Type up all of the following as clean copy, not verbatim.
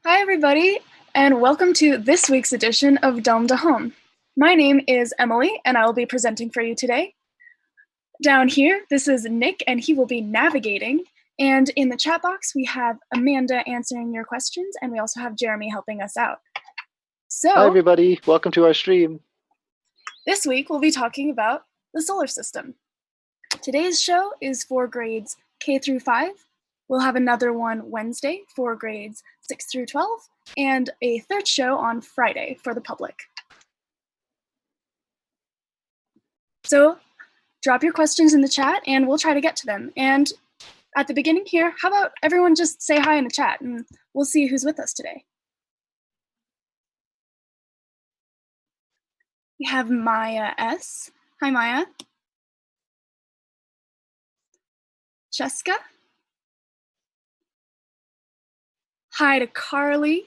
Hi, everybody, and welcome to this week's edition of Dome to Home. My name is Emily, and I will be presenting for you today. Down here, this is Nick, and he will be navigating. And in the chat box, we have Amanda answering your questions, and we also have Jeremy helping us out. Hi, everybody. Welcome to our stream. This week, we'll be talking about the solar system. Today's show is for grades K through 5. We'll have another one Wednesday for grades 6 through 12, and a third show on Friday for the public. So drop your questions in the chat and we'll try to get to them. And at the beginning here, how about everyone just say hi in the chat and we'll see who's with us today. We have Maya S. Hi, Maya. Cheska. Hi to Carly.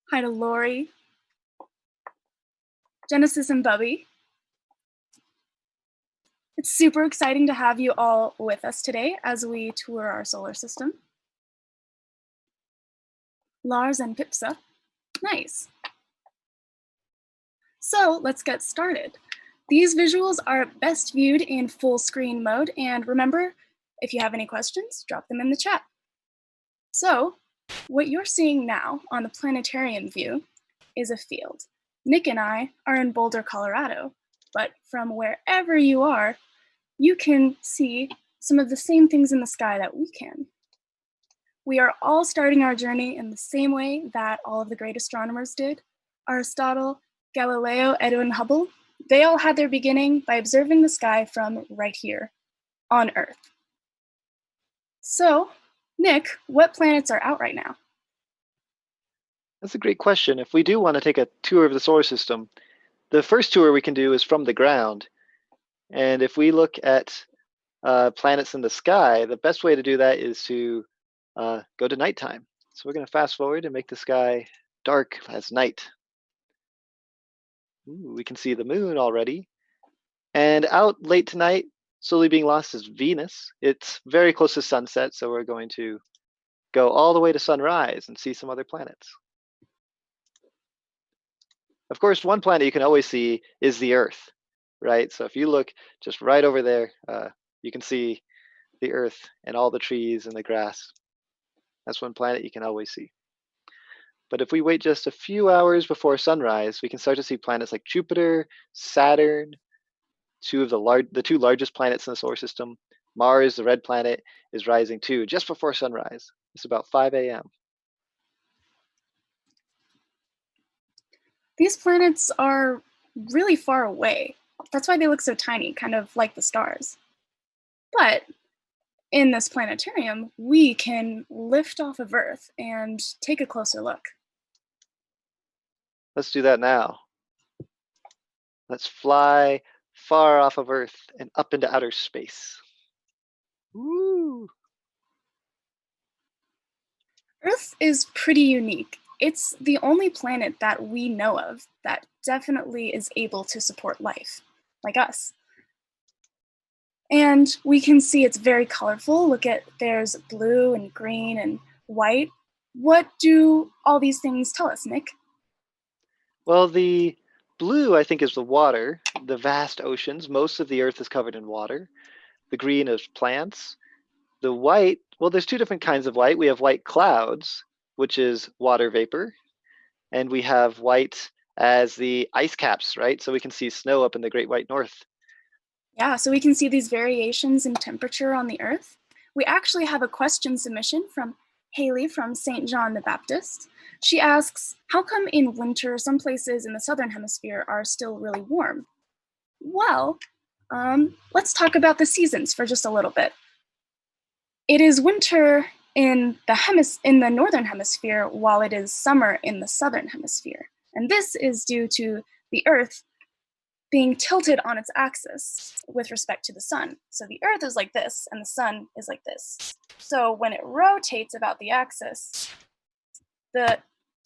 Hi to Lori. Genesis and Bubby. It's super exciting to have you all with us today as we tour our solar system. Lars and Pipsa. Nice. So let's get started. These visuals are best viewed in full screen mode, and remember, if you have any questions, drop them in the chat. So what you're seeing now on the planetarium view is a field. Nick and I are in Boulder, Colorado, but from wherever you are, you can see some of the same things in the sky that we can. We are all starting our journey in the same way that all of the great astronomers did. Aristotle, Galileo, Edwin Hubble, they all had their beginning by observing the sky from right here on Earth. So, Nick, what planets are out right now? That's a great question. If we do want to take a tour of the solar system, the first tour we can do is from the ground. And if we look at planets in the sky, the best way to do that is to go to nighttime. So we're going to fast forward and make the sky dark as night. Ooh, we can see the moon already. And out late tonight, slowly being lost, is Venus. It's very close to sunset, so we're going to go all the way to sunrise and see some other planets. Of course, one planet you can always see is the Earth, right? So if you look just right over there, you can see the Earth and all the trees and the grass. That's one planet you can always see. But if we wait just a few hours before sunrise, we can start to see planets like Jupiter, Saturn, the two largest planets in the solar system. Mars, the red planet, is rising too, just before sunrise. It's about 5 a.m. These planets are really far away. That's why they look so tiny, kind of like the stars. But in this planetarium, we can lift off of Earth and take a closer look. Let's do that now. Let's fly far off of Earth and up into outer space. Woo! Earth is pretty unique. It's the only planet that we know of that definitely is able to support life, like us. And we can see it's very colorful. Look at, there's blue and green and white. What do all these things tell us, Nick? Well, the blue, I think, is the water, the vast oceans. Most of the Earth is covered in water. The green is plants. The white, well, there's two different kinds of white. We have white clouds, which is water vapor. And we have white as the ice caps, right? So we can see snow up in the Great White North. Yeah, so we can see these variations in temperature on the Earth. We actually have a question submission from Haley from St. John the Baptist. She asks, how come in winter some places in the southern hemisphere are still really warm? Well, let's talk about the seasons for just a little bit. It is winter in the northern hemisphere while it is summer in the southern hemisphere. And this is due to the Earth being tilted on its axis with respect to the sun. So the Earth is like this and the sun is like this. So when it rotates about the axis, the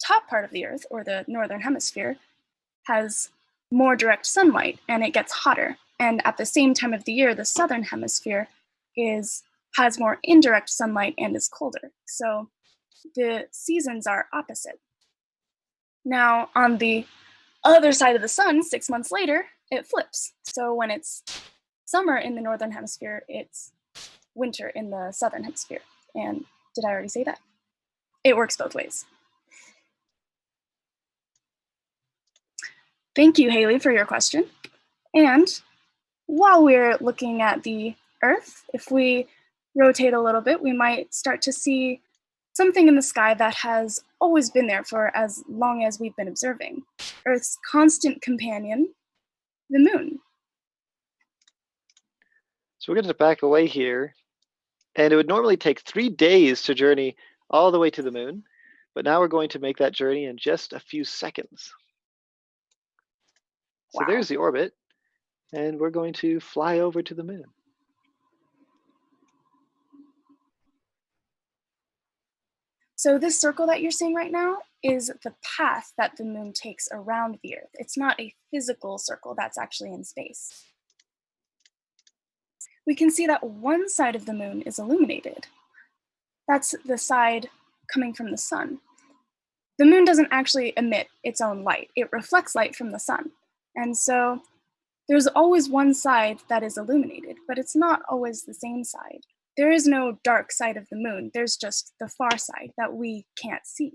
top part of the Earth, or the northern hemisphere, has more direct sunlight and it gets hotter. And at the same time of the year, the southern hemisphere is has more indirect sunlight and is colder. So the seasons are opposite. Now, on the other side of the sun, 6 months later, it flips. So when it's summer in the northern hemisphere, it's winter in the southern hemisphere. And did I already say that? It works both ways. Thank you, Haley, for your question. And while we're looking at the Earth, if we rotate a little bit, we might start to see something in the sky that has always been there for as long as we've been observing. Earth's constant companion, the moon. So we're going to back away here, and it would normally take 3 days to journey all the way to the moon, but now we're going to make that journey in just a few seconds. So Wow. there's the orbit, and we're going to fly over to the moon. So this circle that you're seeing right now is the path that the moon takes around the Earth. It's not a physical circle that's actually in space. We can see that one side of the moon is illuminated. That's the side coming from the sun. The moon doesn't actually emit its own light. It reflects light from the sun. And so there's always one side that is illuminated, but it's not always the same side. There is no dark side of the moon. There's just the far side that we can't see.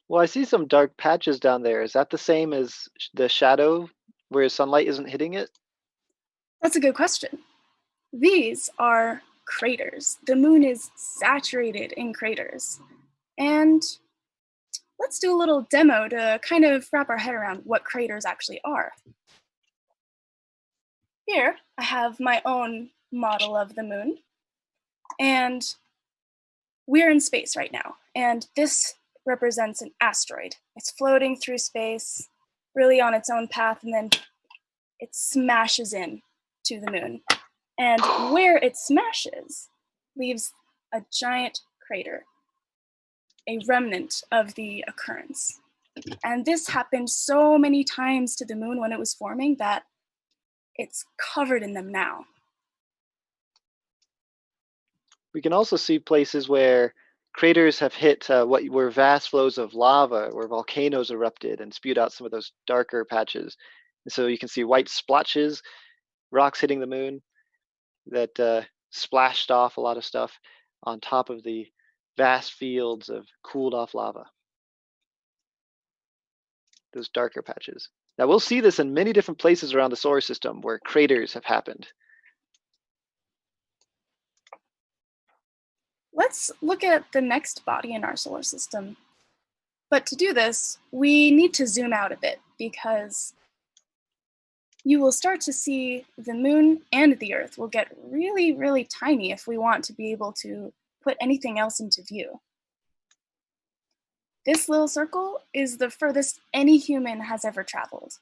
Well, I see some dark patches down there. Is that the same as the shadow where sunlight isn't hitting it? That's a good question. These are craters. The moon is saturated in craters. And let's do a little demo to kind of wrap our head around what craters actually are. Here, I have my own model of the moon, and we're in space right now, and this represents an asteroid. It's floating through space, really on its own path, and then it smashes in to the moon. And where it smashes leaves a giant crater, a remnant of the occurrence. And this happened so many times to the moon when it was forming that it's covered in them now. We can also see places where craters have hit what were vast flows of lava, where volcanoes erupted and spewed out some of those darker patches. And so you can see white splotches, rocks hitting the moon that splashed off a lot of stuff on top of the vast fields of cooled off lava. Those darker patches. Now we'll see this in many different places around the solar system where craters have happened. Let's look at the next body in our solar system. But to do this, we need to zoom out a bit because you will start to see the moon and the Earth will get really, really tiny if we want to be able to put anything else into view. This little circle is the furthest any human has ever traveled.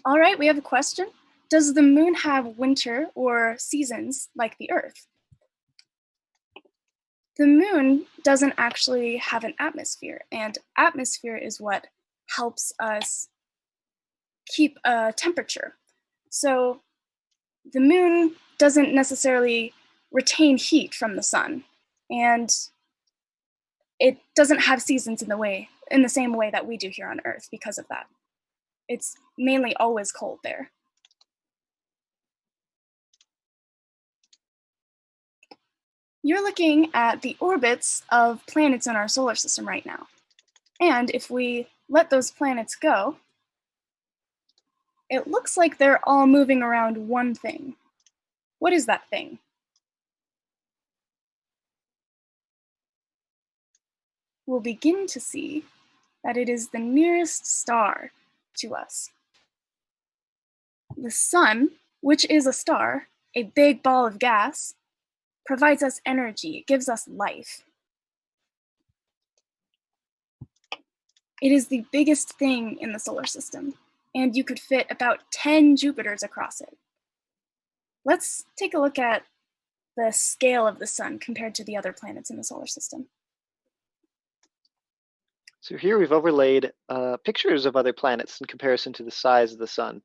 All right, we have a question. Does the moon have winter or seasons like the Earth? The moon doesn't actually have an atmosphere, and atmosphere is what helps us keep a temperature. So the moon doesn't necessarily retain heat from the sun, and it doesn't have seasons in the same way that we do here on Earth because of that. It's mainly always cold there. You're looking at the orbits of planets in our solar system right now. And if we let those planets go, it looks like they're all moving around one thing. What is that thing? We'll begin to see that it is the nearest star to us. The sun, which is a star, a big ball of gas, provides us energy, it gives us life. It is the biggest thing in the solar system, and you could fit about 10 Jupiters across it. Let's take a look at the scale of the sun compared to the other planets in the solar system. So here we've overlaid pictures of other planets in comparison to the size of the sun.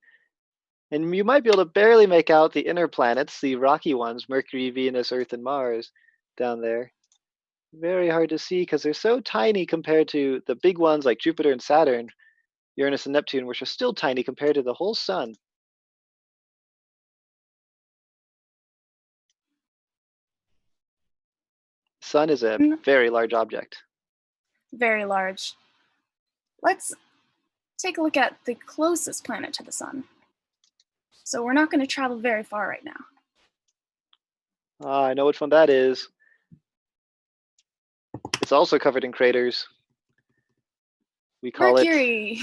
And you might be able to barely make out the inner planets, the rocky ones, Mercury, Venus, Earth, and Mars down there. Very hard to see because they're so tiny compared to the big ones like Jupiter and Saturn, Uranus and Neptune, which are still tiny compared to the whole sun. The sun is a very large object. Very large. Let's take a look at the closest planet to the sun. So we're not going to travel very far right now. Ah, I know which one that is. It's also covered in craters. We call it Mercury!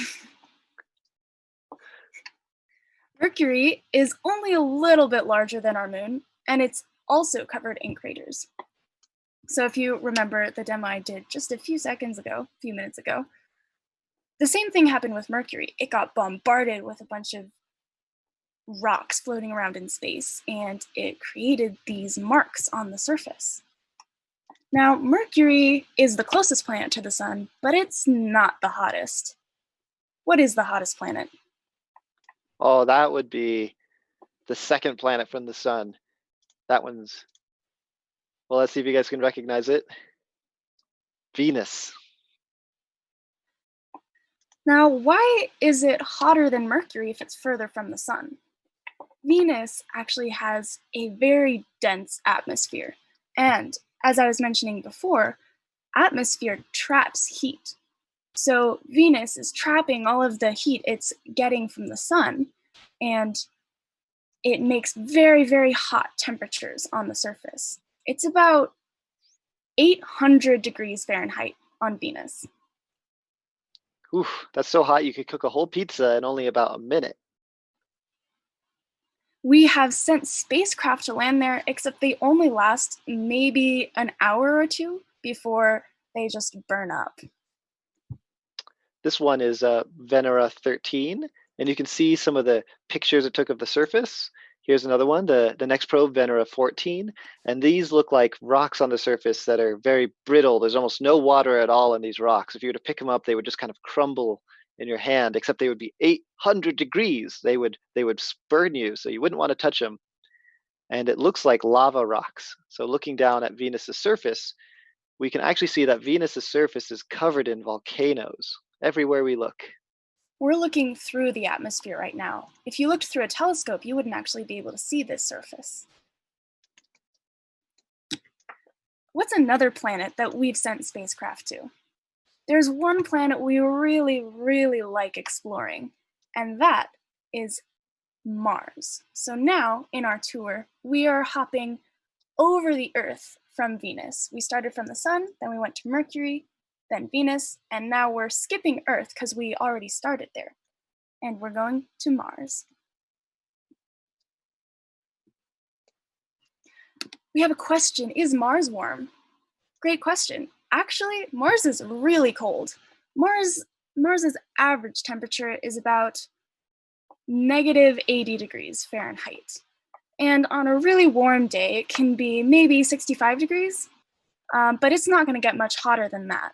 Mercury is only a little bit larger than our moon, and it's also covered in craters. So if you remember the demo I did just a few minutes ago, the same thing happened with Mercury. It got bombarded with a bunch of rocks floating around in space, and it created these marks on the surface. Now, Mercury is the closest planet to the sun, but it's not the hottest. What is the hottest planet? Oh, that would be the second planet from the sun. That one's, well, let's see if you guys can recognize it. Venus. Now, why is it hotter than Mercury if it's further from the sun? Venus actually has a very dense atmosphere. And as I was mentioning before, atmosphere traps heat. So Venus is trapping all of the heat it's getting from the sun, and it makes very, very hot temperatures on the surface. It's about 800 degrees Fahrenheit on Venus. Oof, that's so hot you could cook a whole pizza in only about a minute. We have sent spacecraft to land there, except they only last maybe an hour or two before they just burn up. This one is Venera 13, and you can see some of the pictures it took of the surface. Here's another one, the next probe, Venera 14, and these look like rocks on the surface that are very brittle. There's almost no water at all in these rocks. If you were to pick them up, they would just kind of crumble in your hand, except they would be 800 degrees. They would burn you, so you wouldn't want to touch them. And it looks like lava rocks. So looking down at Venus's surface, we can actually see that Venus's surface is covered in volcanoes everywhere we look. We're looking through the atmosphere right now. If you looked through a telescope, you wouldn't actually be able to see this surface. What's another planet that we've sent spacecraft to? There's one planet we really, really like exploring, and that is Mars. So now, in our tour, we are hopping over the Earth from Venus. We started from the Sun, then we went to Mercury, then Venus, and now we're skipping Earth because we already started there. And we're going to Mars. We have a question. Is Mars warm? Great question. Actually, Mars is really cold. Mars's average temperature is about negative 80 degrees Fahrenheit. And on a really warm day, it can be maybe 65 degrees, but it's not going to get much hotter than that.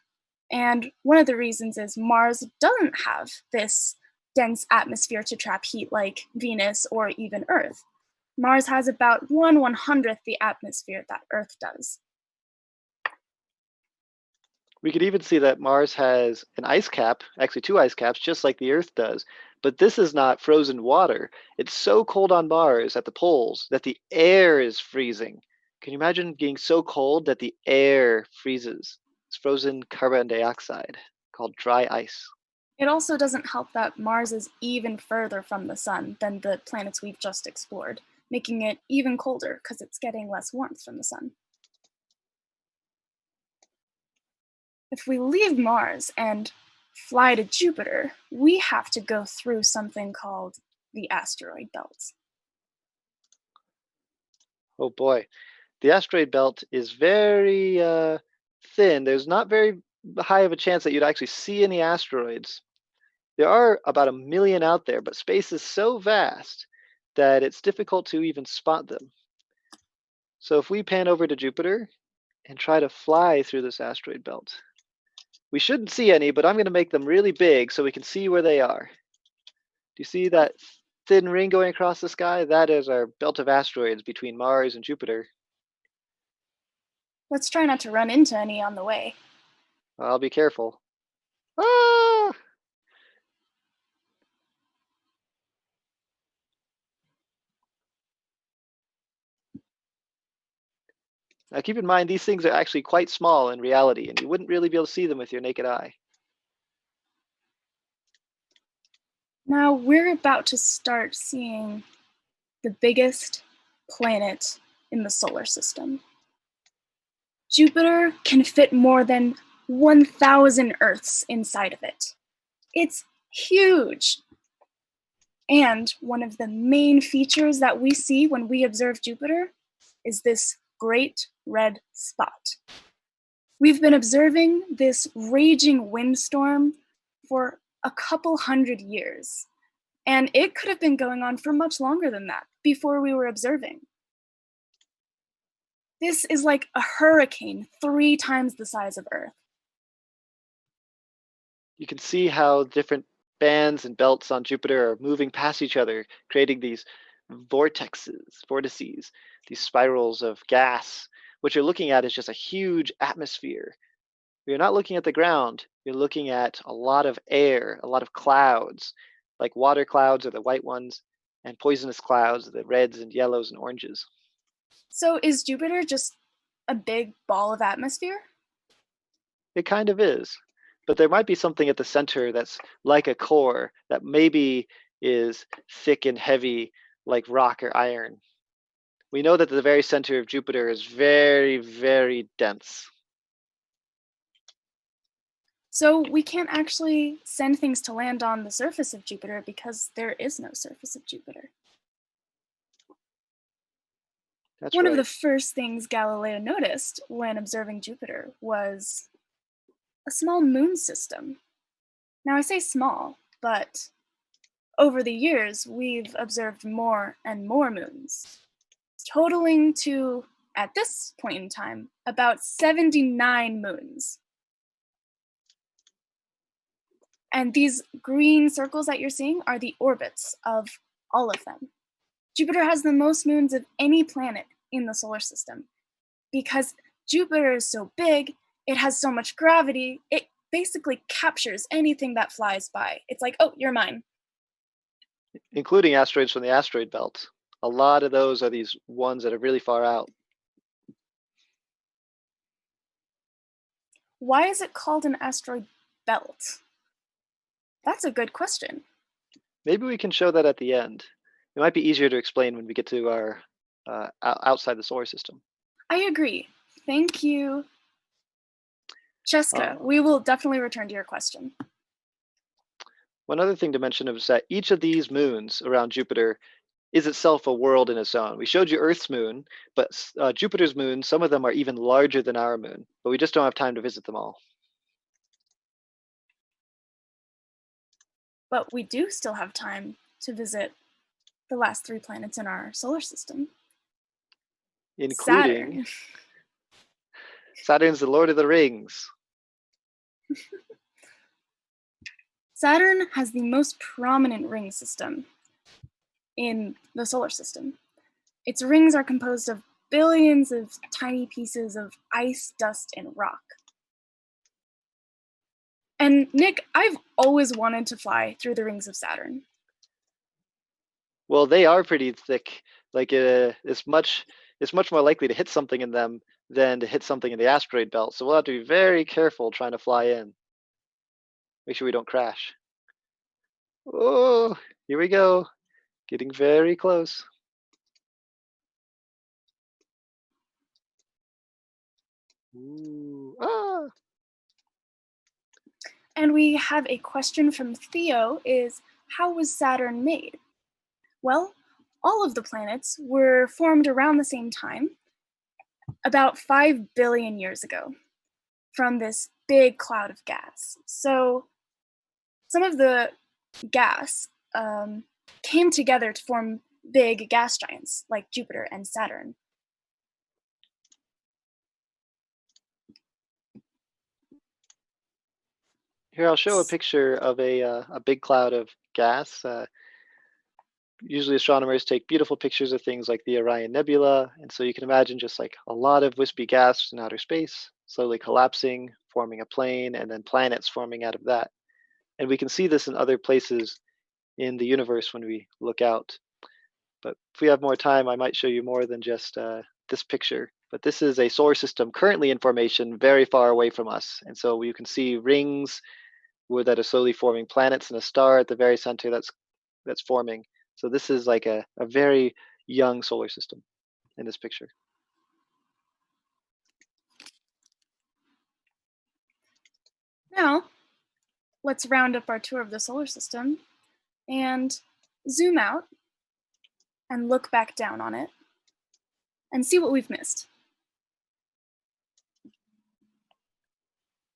And one of the reasons is Mars doesn't have this dense atmosphere to trap heat like Venus or even Earth. Mars has about 1/100th the atmosphere that Earth does. We could even see that Mars has an ice cap, actually two ice caps, just like the Earth does. But this is not frozen water. It's so cold on Mars at the poles that the air is freezing. Can you imagine being so cold that the air freezes? It's frozen carbon dioxide called dry ice. It also doesn't help that Mars is even further from the sun than the planets we've just explored, making it even colder because it's getting less warmth from the sun. If we leave Mars and fly to Jupiter, we have to go through something called the Asteroid Belt. Oh boy. The asteroid belt is very thin. There's not very high of a chance that you'd actually see any asteroids. There are about 1 million out there, but space is so vast that it's difficult to even spot them. So if we pan over to Jupiter and try to fly through this asteroid belt, We shouldn't see any, but I'm going to make them really big so we can see where they are. Do you see that thin ring going across the sky? That is our belt of asteroids between Mars and Jupiter. Let's try not to run into any on the way. I'll be careful. Ah! Now keep in mind, these things are actually quite small in reality, and you wouldn't really be able to see them with your naked eye. Now we're about to start seeing the biggest planet in the solar system. Jupiter can fit more than 1,000 Earths inside of it. It's huge. And one of the main features that we see when we observe Jupiter is this great red spot. We've been observing this raging windstorm for a couple hundred years, and it could have been going on for much longer than that before we were observing. This is like a hurricane 3 times the size of Earth. You can see how different bands and belts on Jupiter are moving past each other, creating these vortices, these spirals of gas. What you're looking at is just a huge atmosphere. You're not looking at the ground, you're looking at a lot of air, a lot of clouds, like water clouds are the white ones, and poisonous clouds are the reds and yellows and oranges. So is Jupiter just a big ball of atmosphere? It kind of is. But there might be something at the center that's like a core that maybe is thick and heavy like rock or iron. We know that the very center of Jupiter is very, very dense. So we can't actually send things to land on the surface of Jupiter because there is no surface of Jupiter. That's One of the right. first things Galileo noticed when observing Jupiter was a small moon system. Now I say small, but over the years we've observed more and more moons, totaling to, at this point in time, about 79 moons. And these green circles that you're seeing are the orbits of all of them. Jupiter has the most moons of any planet in the solar system. Because Jupiter is so big, it has so much gravity, it basically captures anything that flies by. It's like, oh, you're mine. Including asteroids from the asteroid belt. A lot of those are these ones that are really far out. Why is it called an asteroid belt? That's a good question. Maybe we can show that at the end. It might be easier to explain when we get to our outside the solar system. I agree. Thank you. Cheska, Uh, we will definitely return to your question. One other thing to mention is that each of these moons around Jupiter is itself a world in its own. We showed you Earth's moon, but Jupiter's moon, some of them are even larger than our moon, but we just don't have time to visit them all. But we do still have time to visit the last 3 planets in our solar system. Including Saturn. Saturn's the Lord of the Rings. Saturn has the most prominent ring system in the solar system. Its rings are composed of billions of tiny pieces of ice, dust, and rock. And Nick, I've always wanted to fly through the rings of Saturn. Well, they are pretty thick. Like it's much more likely to hit something in them than to hit something in the asteroid belt. So we'll have to be very careful trying to fly in. Make sure we don't crash. Oh, here we go. Getting very close. Ooh, ah. And we have a question from Theo is, how was Saturn made? Well, all of the planets were formed around the same time, about 5 billion years ago, from this big cloud of gas. So some of the gas came together to form big gas giants like Jupiter and Saturn. Here, I'll show a picture of a big cloud of gas. Usually astronomers take beautiful pictures of things like the Orion Nebula, and so you can imagine just like a lot of wispy gas in outer space, slowly collapsing, forming a plane, and then planets forming out of that. And we can see this in other places in the universe when we look out. But if we have more time, I might show you more than just this picture. But this is a solar system currently in formation very far away from us. And so you can see rings that are slowly forming planets and a star at the very center that's forming. So this is like a very young solar system in this picture. Now, let's round up our tour of the solar system and zoom out and look back down on it and see what we've missed.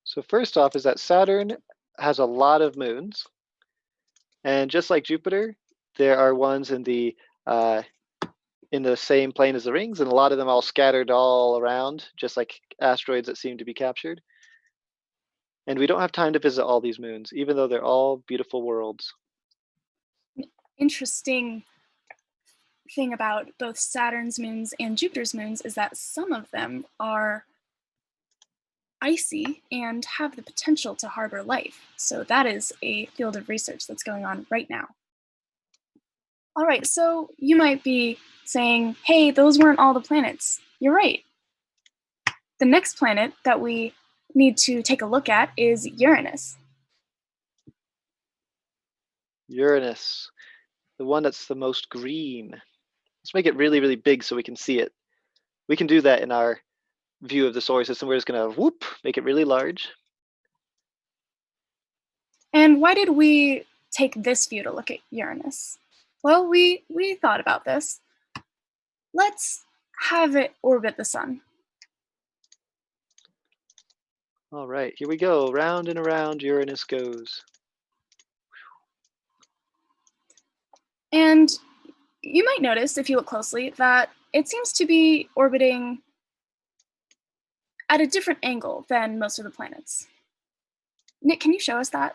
So first off is that Saturn has a lot of moons. And just like Jupiter, there are ones in the same plane as the rings, and a lot of them all scattered all around, just like asteroids that seem to be captured. And we don't have time to visit all these moons, even though they're all beautiful worlds. Interesting thing about both Saturn's moons and Jupiter's moons is that some of them are icy and have the potential to harbor life. So that is a field of research that's going on right now. All right, so you might be saying, hey, those weren't all the planets. You're right. The next planet that we need to take a look at is Uranus. Uranus, the one that's the most green. Let's make it really, really big so we can see it. We can do that in our view of the solar system. We're just going to make it really large. And why did we take this view to look at Uranus? Well, we thought about this. Let's have it orbit the sun. All right, here we go. Round and around Uranus goes. And you might notice, if you look closely, that it seems to be orbiting at a different angle than most of the planets. Nick, can you show us that?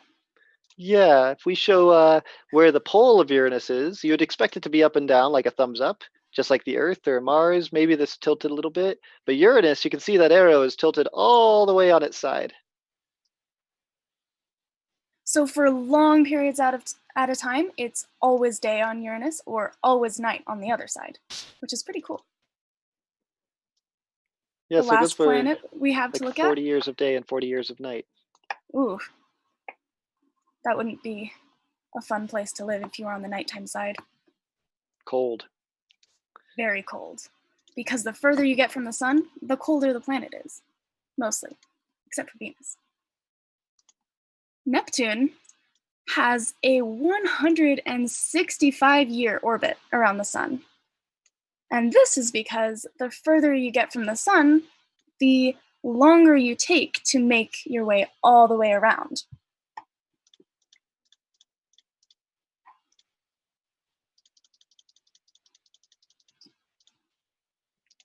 Yeah, if we show where the pole of Uranus is, you would expect it to be up and down like a thumbs up, just like the Earth or Mars. Maybe this tilted a little bit. But Uranus, you can see that arrow is tilted all the way on its side. So for long periods at a time, it's always day on Uranus or always night on the other side, which is pretty cool. Yeah, The so it goes last for planet we have like to look 40 at. years of day and 40 years of night. Ooh, that wouldn't be a fun place to live if you were on the nighttime side. Cold. Very cold. Because the further you get from the sun, the colder the planet is. Mostly, except for Venus. Neptune has a 165-year orbit around the sun. And this is because the further you get from the sun, the longer you take to make your way all the way around.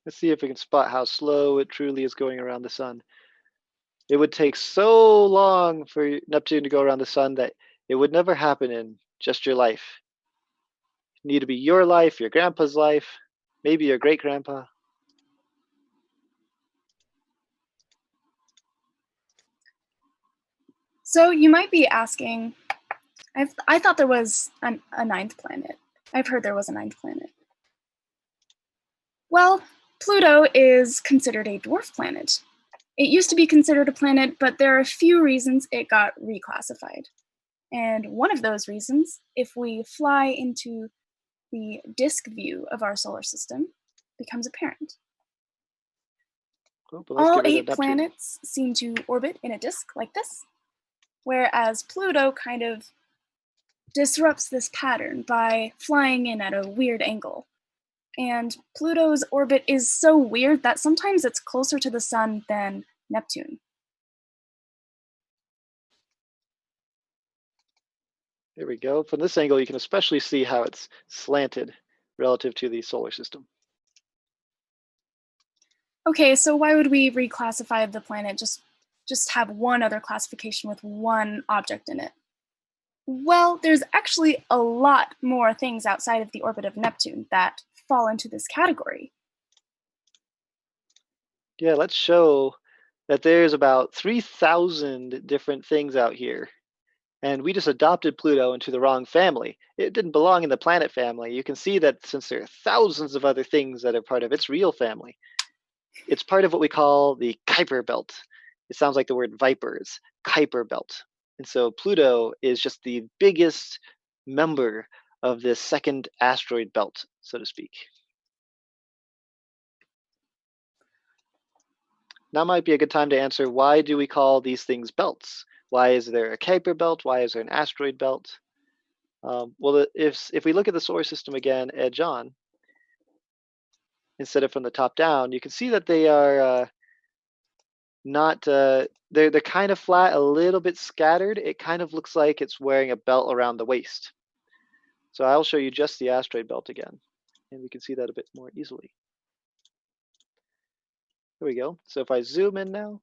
Let's see if we can spot how slow it truly is going around the sun. It would take so long for Neptune to go around the sun that it would never happen in just your life. It need to be your life, your grandpa's life, maybe your great grandpa. So you might be asking, I thought there was a ninth planet. I've heard there was a ninth planet. Well, Pluto is considered a dwarf planet. It used to be considered a planet, but there are a few reasons it got reclassified. And one of those reasons, if we fly into the disk view of our solar system, becomes apparent. Oh, but let's All get rid of 8 Neptune. planets seem to orbit in a disk like this, whereas Pluto kind of disrupts this pattern by flying in at a weird angle. And Pluto's orbit is so weird that sometimes it's closer to the sun than Neptune. There we go. From this angle, you can especially see how it's slanted relative to the solar system. Okay, so why would we reclassify the planet just just have one other classification with one object in it? Well, there's actually a lot more things outside of the orbit of Neptune that fall into this category. Yeah, let's show that there's about 3,000 different things out here. And we just adopted Pluto into the wrong family. It didn't belong in the planet family. You can see that since there are thousands of other things that are part of its real family, it's part of what we call the Kuiper Belt. It sounds like the word vipers, Kuiper Belt. And so Pluto is just the biggest member of this second asteroid belt, so to speak. Now might be a good time to answer, why do we call these things belts? Why is there a Kuiper Belt? Why is there an asteroid belt? Well, if we look at the solar system again, edge on, instead of from the top down, you can see that they are not, they're kind of flat, a little bit scattered. It kind of looks like it's wearing a belt around the waist. So I'll show you just the asteroid belt again, and we can see that a bit more easily. There we go. So if I zoom in now,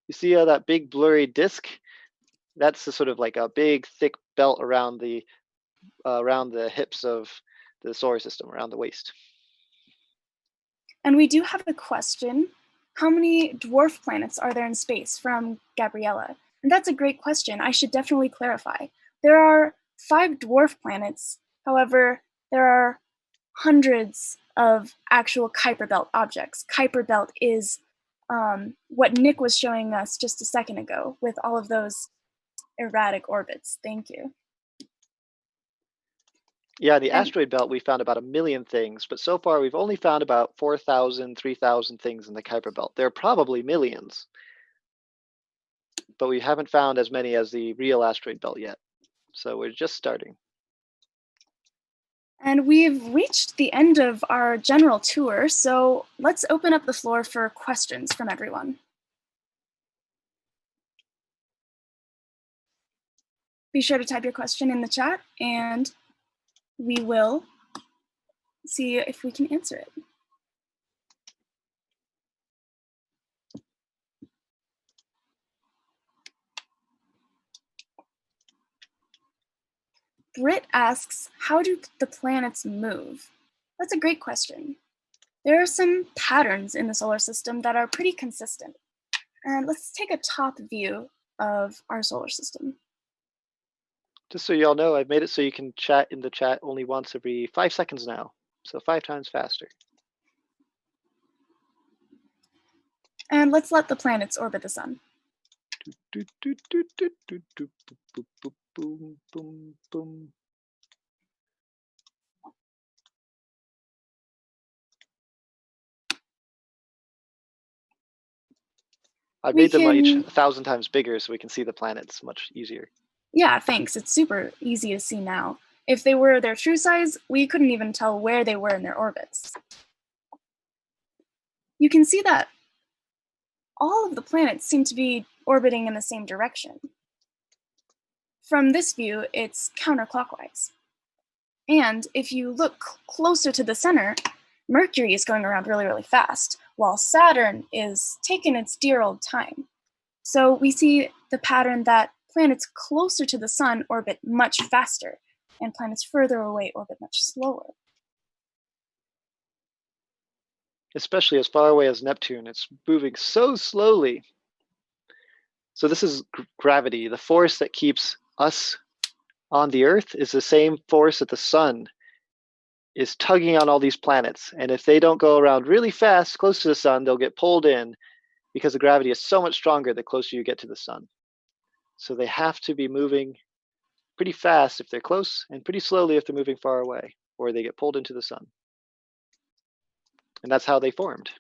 you see that big blurry disk? That's the sort of like a big thick belt around the hips of the solar system, around the waist. And we do have a question. How many dwarf planets are there in space, from Gabriella? And that's a great question. I should definitely clarify. There are 5 dwarf planets. However, there are hundreds of actual Kuiper Belt objects. Kuiper Belt is what Nick was showing us just a second ago with all of those erratic orbits. Thank you. Yeah, the And asteroid belt, we found about 1,000,000 things, but so far we've only found about 4,000, 3,000 things in the Kuiper belt. There are probably millions, but we haven't found as many as the real asteroid belt yet. So we're just starting. And we've reached the end of our general tour, so let's open up the floor for questions from everyone. Be sure to type your question in the chat, and we will see if we can answer it. Britt asks, how do the planets move? That's a great question. There are some patterns in the solar system that are pretty consistent. And let's take a top view of our solar system. Just so you all know, I've made it so you can chat in the chat only once every 5 seconds now. So 5 times faster. And let's let the planets orbit the sun. I've made them each 1,000 times bigger so we can see the planets much easier. Yeah, thanks. It's super easy to see now. If they were their true size, we couldn't even tell where they were in their orbits. You can see that all of the planets seem to be orbiting in the same direction. From this view, it's counterclockwise. And if you look closer to the center, Mercury is going around really, really fast, while Saturn is taking its dear old time. So we see the pattern that planets closer to the sun orbit much faster, and planets further away orbit much slower. Especially as far away as Neptune, it's moving so slowly. So this is gravity. The force that keeps us on the Earth is the same force that the sun is tugging on all these planets. And if they don't go around really fast close to the sun, they'll get pulled in because the gravity is so much stronger the closer you get to the sun. So they have to be moving pretty fast if they're close and pretty slowly if they're moving far away, or they get pulled into the sun. And that's how they formed.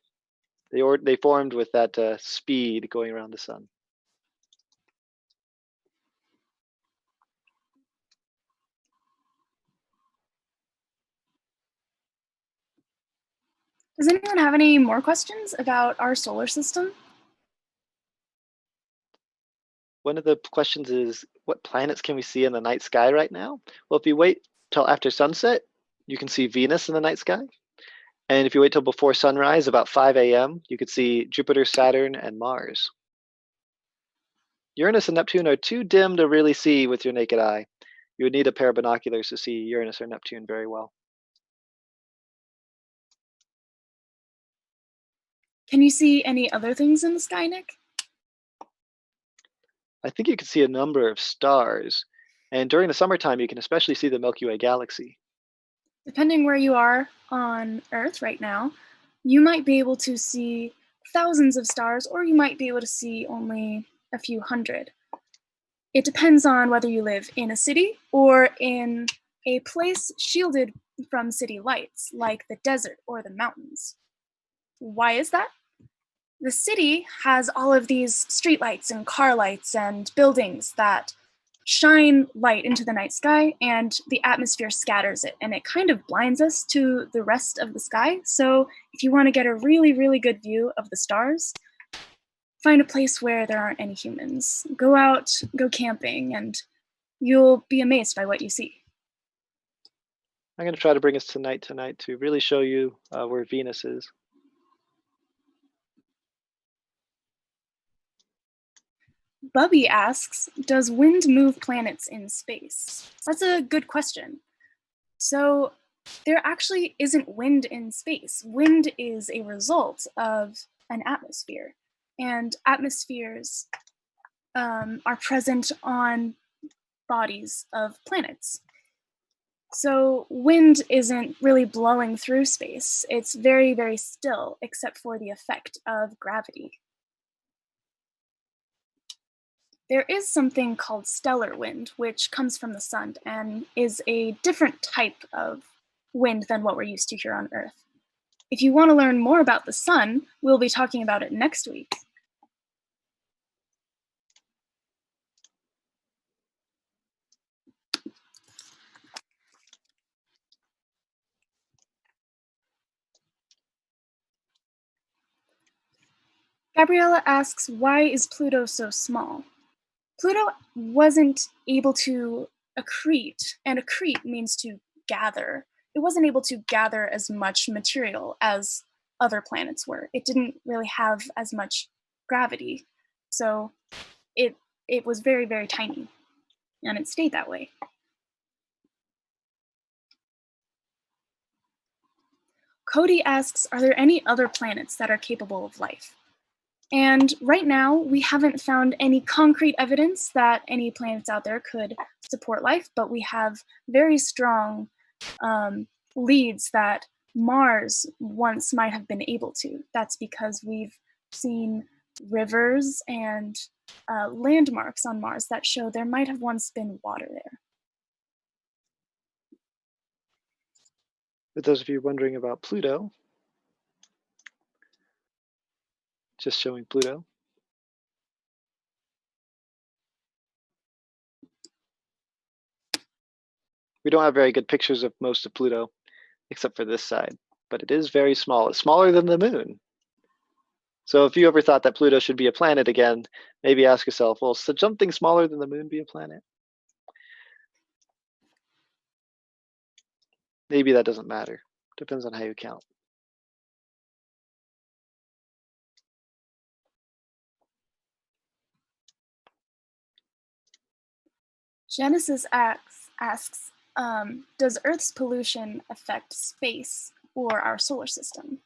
They formed with that speed going around the sun. Does anyone have any more questions about our solar system? One of the questions is, what planets can we see in the night sky right now? Well, if you wait till after sunset, you can see Venus in the night sky. And if you wait till before sunrise, about 5 a.m., you could see Jupiter, Saturn, and Mars. Uranus and Neptune are too dim to really see with your naked eye. You would need a pair of binoculars to see Uranus or Neptune very well. Can you see any other things in the sky, Nick? I think you can see a number of stars, and during the summertime, you can especially see the Milky Way galaxy. Depending where you are on Earth right now, you might be able to see thousands of stars, or you might be able to see only a few hundred. It depends on whether you live in a city or in a place shielded from city lights, like the desert or the mountains. Why is that? The city has all of these streetlights and car lights and buildings that shine light into the night sky, and the atmosphere scatters it, and it kind of blinds us to the rest of the sky. So if you want to get a really, really good view of the stars, find a place where there aren't any humans. Go out, go camping, and you'll be amazed by what you see. I'm going to try to bring us tonight to really show you where Venus is. Bubby asks, does wind move planets in space? That's a good question. So there actually isn't wind in space. Wind is a result of an atmosphere, and atmospheres are present on bodies of planets. So wind isn't really blowing through space. It's very, very still, except for the effect of gravity. There is something called stellar wind, which comes from the sun and is a different type of wind than what we're used to here on Earth. If you want to learn more about the sun, we'll be talking about it next week. Gabriella asks, why is Pluto so small? Pluto wasn't able to accrete, and accrete means to gather. It wasn't able to gather as much material as other planets were. It didn't really have as much gravity, so it was very, very tiny, and it stayed that way. Cody asks, are there any other planets that are capable of life? And right now, we haven't found any concrete evidence that any planets out there could support life, but we have very strong leads that Mars once might have been able to. That's because we've seen rivers and landmarks on Mars that show there might have once been water there. For those of you wondering about Pluto, just showing Pluto. We don't have very good pictures of most of Pluto, except for this side, but it is very small. It's smaller than the moon. So if you ever thought that Pluto should be a planet again, maybe ask yourself, well, should something smaller than the moon be a planet? Maybe that doesn't matter. Depends on how you count. Genesis asks, does Earth's pollution affect space or our solar system?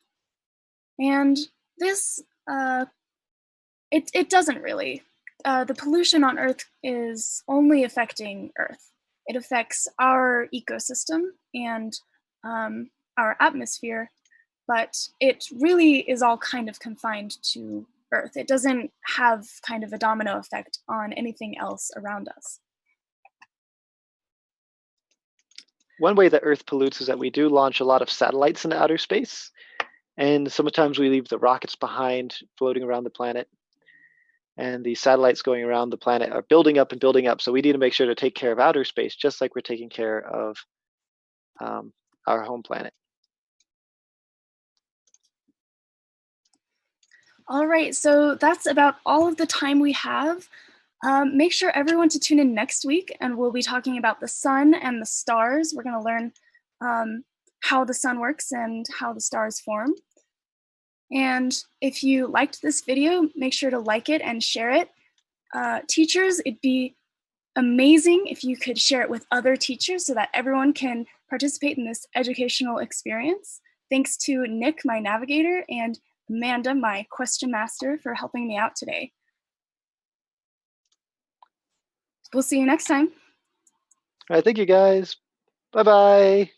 And this, it doesn't really. The pollution on Earth is only affecting Earth. It affects our ecosystem and our atmosphere, but it really is all kind of confined to Earth. It doesn't have kind of a domino effect on anything else around us. One way that Earth pollutes is that we do launch a lot of satellites into outer space, and sometimes we leave the rockets behind floating around the planet. And the satellites going around the planet are building up and building up. So we need to make sure to take care of outer space, just like we're taking care of our home planet. All right, so that's about all of the time we have. Make sure everyone to tune in next week, and we'll be talking about the sun and the stars. We're going to learn how the sun works and how the stars form. And if you liked this video, make sure to like it and share it. Teachers, it'd be amazing if you could share it with other teachers so that everyone can participate in this educational experience. Thanks to Nick, my navigator, and Amanda, my question master, for helping me out today. We'll see you next time. All right, thank you guys. Bye bye.